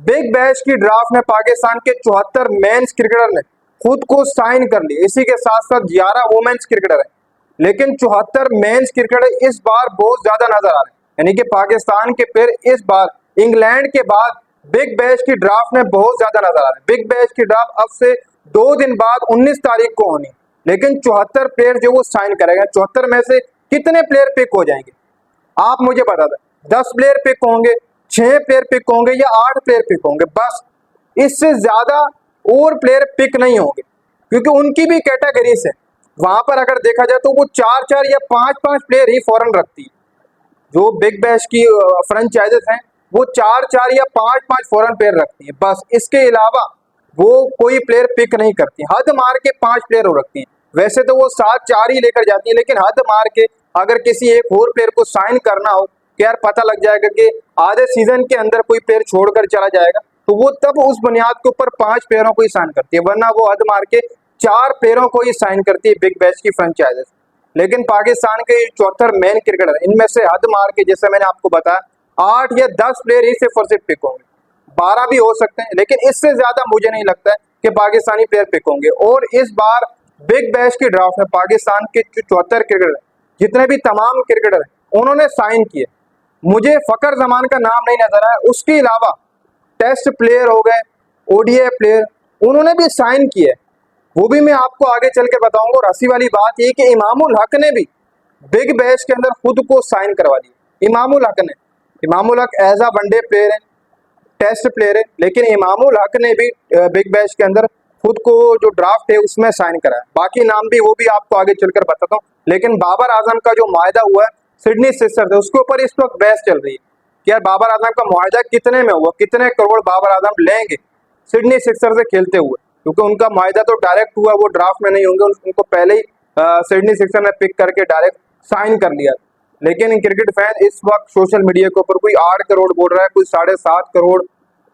Big bash की draft में पाकिस्तान के 74 मेंस क्रिकेटर ने खुद को साइन कर लिया। इसी के साथ साथ 11 वुमेन्स क्रिकेटर हैं, लेकिन 74 मेंस क्रिकेटर इस बार बहुत ज्यादा नजर आ रहे हैं। यानी कि पाकिस्तान के प्लेयर इस बार इंग्लैंड के बाद बिग बैश की ड्राफ्ट में बहुत ज्यादा नजर आ रहे हैं। बिग बैश की ड्राफ्ट अब से 2 दिन बाद 19 तारीख को होनी, लेकिन 74 प्लेयर जो वो साइन करेंगे। 74 में से कितने प्लेयर पिक हो जाएंगे आप मुझे बता दें। 10 प्लेयर पिक होंगे, 6 प्लेयर पिक होंगे या 8 प्लेयर पिक होंगे, बस। इससे ज्यादा और प्लेयर पिक नहीं होंगे, क्योंकि उनकी भी कैटेगरीज है। वहां पर अगर देखा जाए तो वो 4-4 या 5-5 प्लेयर ही फॉरन रखती है। जो बिग बैश की फ्रेंचाइजेस हैं वो 4-4 या 5-5 फॉरन प्लेयर रखती है, बस। इसके अलावा वो कोई प्लेयर पिक नहीं करती। हद मार के 5 प्लेयर हो रखती हैं। वैसे तो वो 7-4 ही लेकर जाती है, लेकिन हद मार के अगर किसी एक और प्लेयर को साइन करना हो कि यार पता लग जाएगा कि आधे सीजन के अंदर कोई प्लेयर छोड़कर चला जाएगा, तो वो तब उस बुनियाद के ऊपर 5 प्लेयरों को ही साइन करती है, वरना वो हद मार के 4 प्लेयरों को ही साइन करती है बिग बैश की फ्रेंचाइजेस। लेकिन पाकिस्तान के 74 मेन क्रिकेटर, इनमें से हद मार के जैसे मैंने आपको बताया 8 या 10 प्लेयर ही सिर्फ और सिर्फ पिक होंगे। 12 भी हो सकते हैं, लेकिन इससे ज्यादा मुझे नहीं लगता है कि पाकिस्तानी प्लेयर पिक होंगे। और इस बार बिग बैश की ड्राफ्ट में पाकिस्तान के 74 क्रिकेटर, जितने भी तमाम क्रिकेटर हैं, उन्होंने साइन किए। मुझे फकर जमान का नाम नहीं नजर आया। उसके अलावा टेस्ट प्लेयर हो गए, ओडीआई प्लेयर, उन्होंने भी साइन किए। वो भी मैं आपको आगे चल के बताऊंगा। और हंसी वाली बात यह कि इमामुल हक ने भी बिग बैश के अंदर खुद को साइन करवा लिया। इमामुल हक ने, Imamul Haq as a one day player है, टेस्ट प्लेयर है, लेकिन इमामुल हक ने भी बिग बैश के अंदर खुद को जो ड्राफ्ट है उसमें साइन कराया। बाकी नाम भी वो भी आपको आगे चलकर बताता हूँ। लेकिन बाबर आजम का जो मुआहदा हुआ है सिडनी सिक्सर्स है, उसके ऊपर इस वक्त बहस चल रही है कि यार बाबर आजम का मुआहदा कितने में हुआ, कितने करोड़ बाबर आजम लेंगे सिडनी सिक्सर्स से खेलते हुए, क्योंकि उनका मुआहदा तो डायरेक्ट हुआ, वो ड्राफ्ट में नहीं होंगे। उनको पहले ही सिडनी सिक्सर ने पिक करके डायरेक्ट साइन कर लिया। लेकिन क्रिकेट फैन इस वक्त सोशल मीडिया के ऊपर कोई 8 करोड़ बोल रहा है, कोई 7.5 करोड़,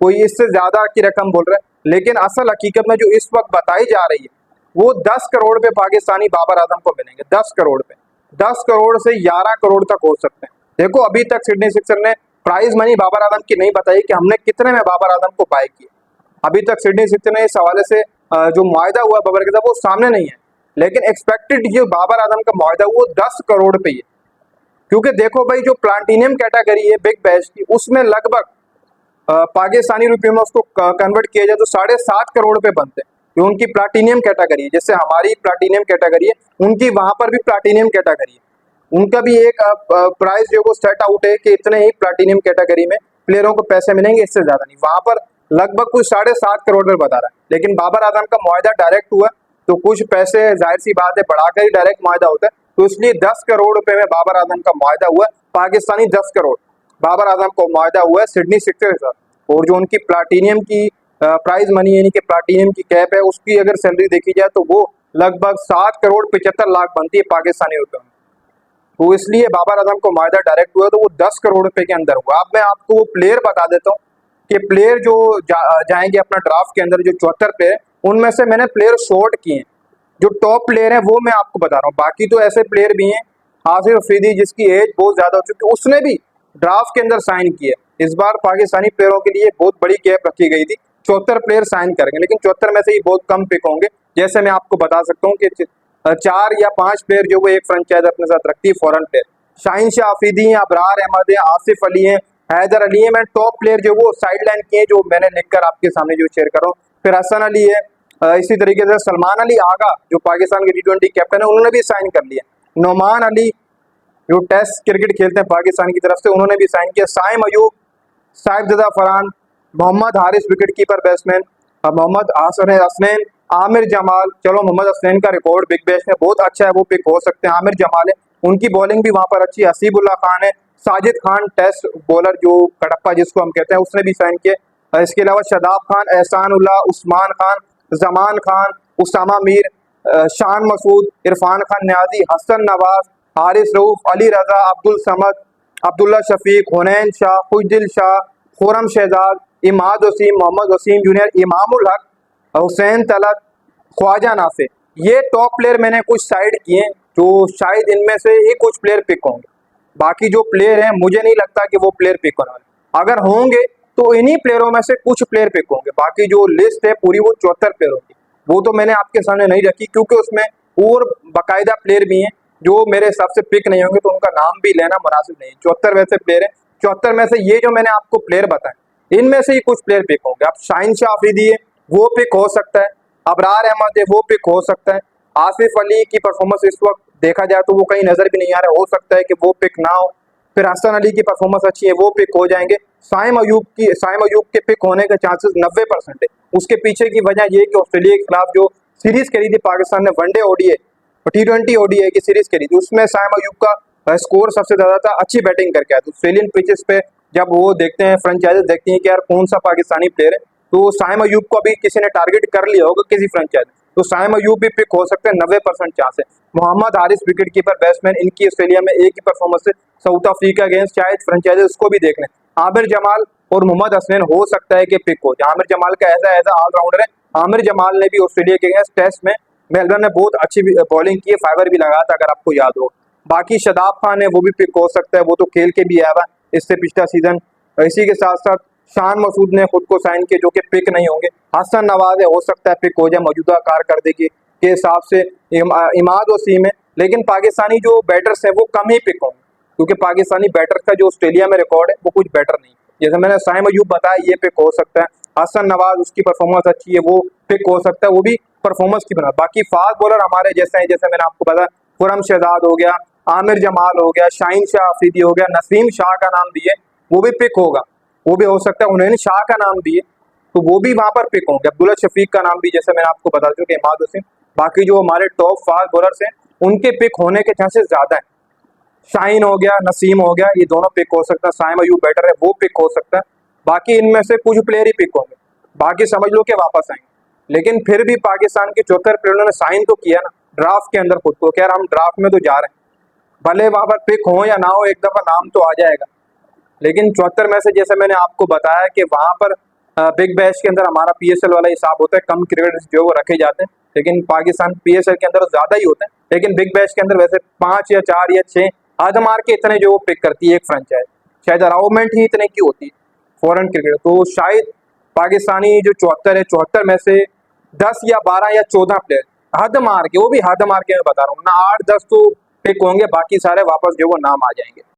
कोई इससे ज्यादा की रकम बोल रहा है। लेकिन असल हकीकत में जो इस वक्त बताई जा रही है वो 10 करोड़ पे पाकिस्तानी बाबर आजम को मिलेंगे। 10 करोड़ पे, 10 करोड़ से 11 करोड़ तक हो सकते हैं। देखो अभी तक सिडनी सिक्सर ने प्राइज मनी बाबर आजम की नहीं बताई कि हमने कितने में बाबर आजम को बाय किया। अभी तक सिडनी सिक्सर ने इस हवाले से जो मुआहदा हुआ बाबर के साथ वो सामने नहीं है। लेकिन एक्सपेक्टेड जो बाबर आजम का मुआहदा वो 10 करोड़ पे ही है, क्योंकि देखो भाई जो प्लाटिनियम कैटेगरी है बिग बैश की, उसमें लगभग पाकिस्तानी रुपये में उसको कन्वर्ट किया जाए तो 7.5 करोड़ पे बनते हैं। जो उनकी प्लाटिनियम कैटेगरी है, जैसे हमारी प्लाटिनियम कैटेगरी है, उनकी वहां पर भी प्लाटिनियम कैटेगरी है। उनका भी एक प्राइस जो वो सेट आउट है कि इतने ही प्लाटिनियम कैटेगरी में प्लेयरों को पैसे मिलेंगे, इससे ज्यादा नहीं। वहां पर लगभग कुछ 7.5 करोड़ में बता रहा है। लेकिन बाबर आजम का मुआहदा डायरेक्ट हुआ तो कुछ पैसे जाहिर सी बात है बढ़ाकर ही डायरेक्ट मुआहदा होता है, तो इसलिए 10 करोड़ रुपए में बाबर आजम का मुआहदा हुआ। पाकिस्तानी 10 करोड़ बाबर आजम को मुआहदा हुआ है सिडनी सिक्सर्स के साथ। और जो उनकी प्लाटिनियम की प्राइज मनी यानी कि प्लाटिनियम की कैप है, उसकी अगर सैलरी देखी जाए तो वो लगभग 7 करोड़ 75 लाख बनती है पाकिस्तानी रुपए में। तो इसलिए बाबर आजम को मुआहदा डायरेक्ट हुआ तो वो 10 करोड़ रुपए के अंदर हुआ। अब मैं आपको वो प्लेयर बता देता हूँ कि प्लेयर जो जाएंगे अपना ड्राफ्ट के अंदर, जो 74 प्लेयर, उनमें से मैंने प्लेयर शॉर्ट किए हैं। जो टॉप प्लेयर है वो मैं आपको बता रहा हूँ। बाकी तो ऐसे प्लेयर भी हैं, आसिफ अफरीदी जिसकी एज बहुत ज्यादा हो चुकी है, उसने भी ड्राफ्ट के अंदर साइन किया। इस बार पाकिस्तानी प्लेयरों के लिए बहुत बड़ी कैप रखी गई थी, 74 प्लेयर साइन करेंगे, लेकिन 74 में से ही बहुत कम पिक होंगे। जैसे मैं आपको बता सकता हूँ कि 4 या 5 प्लेयर जो वो एक फ्रेंचाइज अपने साथ रखती है फॉरन प्लेयर। शाहीन शाह आफरीदी हैं, अबरार अहमद हैं, आसिफ अली हैं, हैदर अली है। मैं टॉप प्लेयर जो वो साइड लाइन किए जो मैंने लिखकर आपके सामने जो शेयर कर रहा हूँ। फिर हसन अली है, इसी तरीके से सलमान अली आगा जो पाकिस्तान के T20 कैप्टन है, उन्होंने भी साइन कर लिया। नोमान अली जो टेस्ट क्रिकेट खेलते हैं पाकिस्तान की तरफ से, उन्होंने भी साइन किया। Saim Ayub, Sahibzada Farhan, Mohammad Haris wicket keeper batsman, Mohammad Hasnain, Aamir Jamal. चलो मोहम्मद हसनैन का रिकॉर्ड बिग बैश में बहुत अच्छा है, वो पिक हो सकते हैं। आमिर जमाल है, उनकी बॉलिंग भी वहां पर अच्छी। हसीबुल्लाह खान है, साजिद खान टेस्ट बॉलर जो कड़प्पा जिसको हम कहते हैं, उसने भी साइन किए। इसके अलावा शदाब खान, एहसान उल्लाह, उस्मान खान, जमान खान, उसामा मीर, शान मसूद, इरफान खान न्याजी, हसन नवाज, हारिस रऊफ, अली रजा, अब्दुल समद, अब्दुल्ला शफीक, हुनैन शाह, खुजदिल शाह, खुरम शहजाद, इमाद वसीम, मोहम्मद वसीम जूनियर, इमामुल हक, हुसैन तलत, ख्वाजा नाफे। ये टॉप प्लेयर मैंने कुछ साइड किए जो शायद इनमें से ही कुछ प्लेयर पिक होंगे। बाकी जो प्लेयर हैं मुझे नहीं लगता कि वो प्लेयर पिक होने वाले। अगर होंगे तो इन्हीं प्लेयरों में से कुछ प्लेयर पिक होंगे। बाकी जो लिस्ट है पूरी वो 74 प्लेयर होगी, वो तो मैंने आपके सामने नहीं रखी क्योंकि उसमें और बाकायदा प्लेयर भी हैं जो मेरे हिसाब से पिक नहीं होंगे, तो उनका नाम भी लेना मुनासिब नहीं। 74 वैसे प्लेयर है, 74 में से ये जो मैंने आपको प्लेयर बताए इनमें से ही कुछ प्लेयर पिक होंगे। अब शाहीन शाह अफरीदी है वो पिक हो सकता है, अबरार अहमद है वो पिक हो सकता है, आसिफ अली की परफॉर्मेंस इस वक्त देखा जाए तो वो कहीं नजर भी नहीं आ रहा है, हो सकता है कि वो पिक ना हो। फिर हसन अली की परफॉर्मेंस अच्छी है वो पिक हो जाएंगे। साइम अयूब के पिक होने के चांसेस 90% है। उसके पीछे की वजह ये कि ऑस्ट्रेलिया के खिलाफ जो सीरीज करी थी पाकिस्तान ने, वनडे ओडीआई और T20 ओडीआई की सीरीज करी थी, उसमें साइम अयूब का स्कोर सबसे ज्यादा था, अच्छी बैटिंग करके आया। तो ऑस्ट्रेलियन पिचेस पे जब वो देखते हैं, फ्रेंचाइजेस देखती हैं कि यार कौन सा पाकिस्तानी प्लेयर है, तो साइम अयूब को अभी किसी ने टारगेट कर लिया होगा किसी फ्रेंचाइज, तो साइम अयूब भी पिक हो सकते हैं, 90% चांस है। Mohammad Haris wicket keeper batsman, इनकी ऑस्ट्रेलिया में एक ही परफॉर्मेंस है साउथ अफ्रीका अगेंस्ट, शायद फ्रेंचाइजेस उसको भी देख लें। आमिर जमाल और मोहम्मद हसनैन हो सकता है कि पिक हो जाए। आमिर जमाल का ऐसा ऑलराउंडर है, आमिर जमाल ने भी ऑस्ट्रेलिया के अगेंस्ट टेस्ट में मेलबर्न में बहुत अच्छी बॉलिंग की है, फाइबर भी लगाया था अगर आपको याद हो। बाकी शदाब खान है वो भी पिक हो सकता है, वो तो खेल के भी आया हुआ इससे पिछला सीजन। इसी के साथ साथ शान मसूद ने खुद को साइन किया जो कि पिक नहीं होंगे। हसन नवाज है हो सकता है पिक हो जाए मौजूदा कारकर्दगी के हिसाब से। इमाद वसीम है, लेकिन पाकिस्तानी जो बैटर्स है वो कम ही पिक होंगे क्योंकि पाकिस्तानी बैटर्स का जो ऑस्ट्रेलिया में रिकॉर्ड है वो कुछ बेटर नहीं। जैसे मैंने साइम अयूब बताया ये पिक हो सकता है, हसन नवाज उसकी परफॉर्मेंस अच्छी है वो पिक हो सकता है, वो भी परफॉर्मेंस की बना। बाकी फास्ट बॉलर हमारे जैसे हैं, जैसे मैंने आपको बताया खुरम शहजाद हो गया, आमिर जमाल हो गया, शाहीन शाह अफरीदी हो गया, नसीम शाह का नाम दिए वो भी पिक होगा, वो भी हो सकता है। उन्होंने शाह का नाम दिए तो वो भी वहां पर पिक होंगे। अब्दुल्ला शफीक का नाम भी जैसे मैंने आपको बता चुका, इमाद वसीम। बाकी जो हमारे टॉप फास्ट बॉलर्स हैं उनके पिक होने के चांसेस ज्यादा है। शाहीन हो गया, नसीम हो गया, ये दोनों पिक हो सकता है। साइम अयूब बैटर है वो पिक हो सकता है। बाकी इनमें से कुछ प्लेयर ही पिक होंगे, बाकी समझ लो कि वापस आएंगे। लेकिन फिर भी पाकिस्तान के 74 प्लेयरों ने साइन तो किया ना ड्राफ्ट के अंदर खुद को, कह रहा हम ड्राफ्ट में तो जा रहे हैं, भले वहां पर पिक हो या ना हो एक दफा नाम तो आ जाएगा। लेकिन 74 में से जैसे मैंने आपको बताया कि वहां पर बिग बैश के अंदर हमारा PSL वाला हिसाब होता है, कम क्रिकेटर्स जो वो रखे जाते हैं, लेकिन पाकिस्तान PSL के अंदर ज्यादा ही होते हैं। लेकिन बिग बैश के अंदर वैसे 5 या 4 या 6 आध मार के इतने जो वो पिक करती है एक फ्रेंचाइज, शायद अलाउमेंट ही इतने की होती है फॉरेन क्रिकेट। तो शायद पाकिस्तानी जो 74 है, 74 में से 10 या 12 या 14 प्लेयर हद मार के, वो भी हद मार के मैं बता रहा हूँ ना, 8-10 तो पिक होंगे, बाकी सारे वापस जो वो नाम आ जाएंगे।